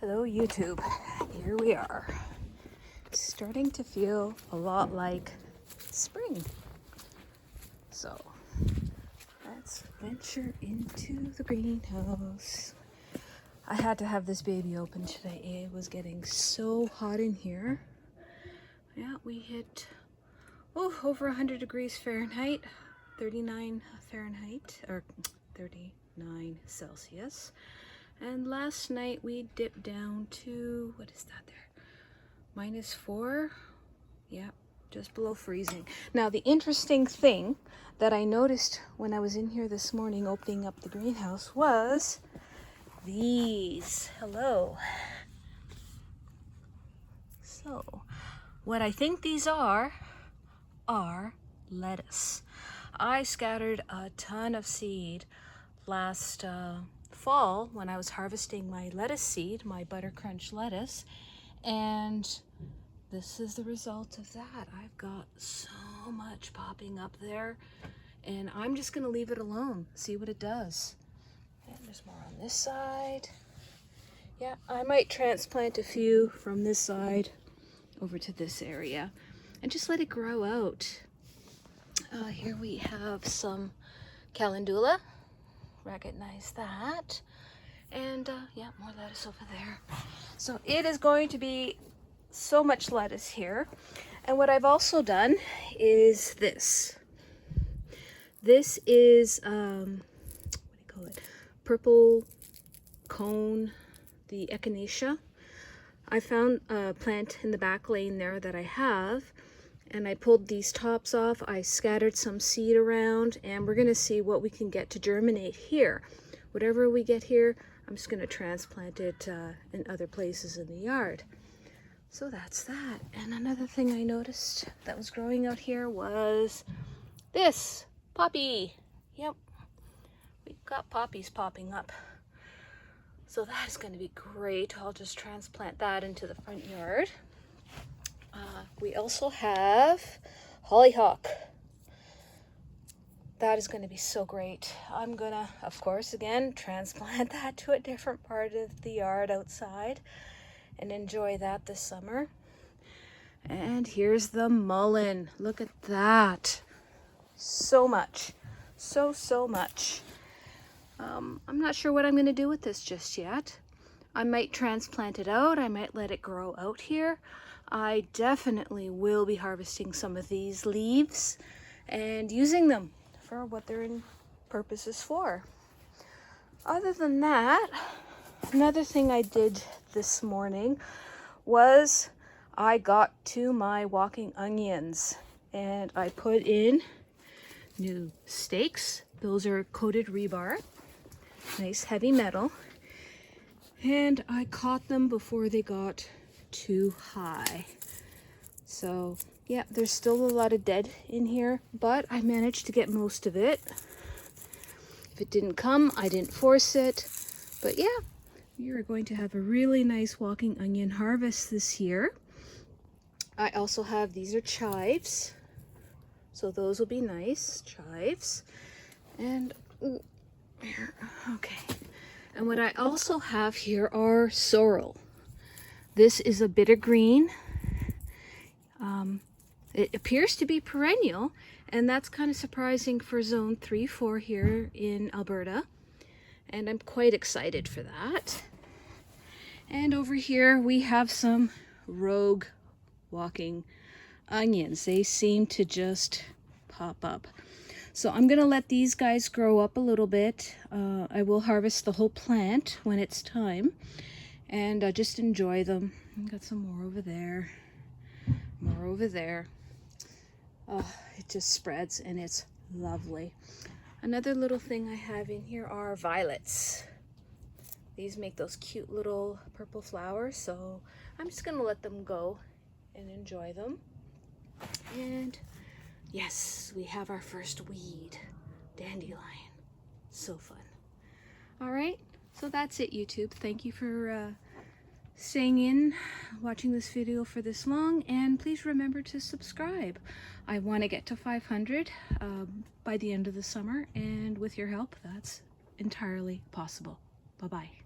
Hello YouTube, here we are. It's starting to feel a lot like spring. So let's venture into the greenhouse. I had to have this baby open today. It was getting so hot in here. Yeah, we hit over 100 degrees Fahrenheit, 39 Fahrenheit, or 39 Celsius. And last night we dipped down to, what is that there? -4. Yeah, just below freezing. Now the interesting thing that I noticed when I was in here this morning opening up the greenhouse was these. Hello. So, what I think these are lettuce. I scattered a ton of seed last fall when I was harvesting my lettuce seed, my butter crunch lettuce, and this is the result of that. I've got so much popping up there, and I'm just gonna leave it alone, see what it does. And there's more on this side. Yeah, I might transplant a few from this side over to this area and just let it grow out. Here we have some calendula. Recognize that. And yeah, more lettuce over there. So it is going to be so much lettuce here. And what I've also done is this. This is what do you call it? Purple cone, the echinacea. I found a plant in the back lane there that I have, and I pulled these tops off. I scattered some seed around, and we're gonna see what we can get to germinate here. Whatever we get here, I'm just gonna transplant it in other places in the yard. So that's that. And another thing I noticed that was growing out here was this poppy. Yep, we've got poppies popping up. So that is going to be great. I'll just transplant that into the front yard. We also have hollyhock. That is going to be so great. I'm gonna, of course, again, transplant that to a different part of the yard outside and enjoy that this summer. And here's the mullein. Look at that. So much. So much. I'm not sure what I'm going to do with this just yet. I might transplant it out. I might let it grow out here. I definitely will be harvesting some of these leaves and using them for what their purpose is for. Other than that, another thing I did this morning was I got to my walking onions and I put in new stakes. Those are coated rebar. Nice heavy metal, and I caught them before they got too high. So yeah, there's still a lot of dead in here, but I managed to get most of it. If it didn't come, I didn't force it, but yeah, you're going to have a really nice walking onion harvest this year. I also have, these are chives, so those will be nice chives. And okay, and what I also have here are sorrel. This is a bitter green. It appears to be perennial, and that's kind of surprising for zone 3-4 here in Alberta, and I'm quite excited for that. And over here we have some rogue walking onions. They seem to just pop up. So I'm going to let these guys grow up a little bit. I will harvest the whole plant when it's time, and just enjoy them. I've got some more over there, more over there. It just spreads and it's lovely. Another little thing I have in here are violets. These make those cute little purple flowers, so I'm just going to let them go and enjoy them. And yes, we have our first weed, dandelion. So fun. All right, so that's it, YouTube. Thank you for staying in, watching this video for this long, and please remember to subscribe. I want to get to 500 by the end of the summer, and with your help, that's entirely possible. Bye-bye.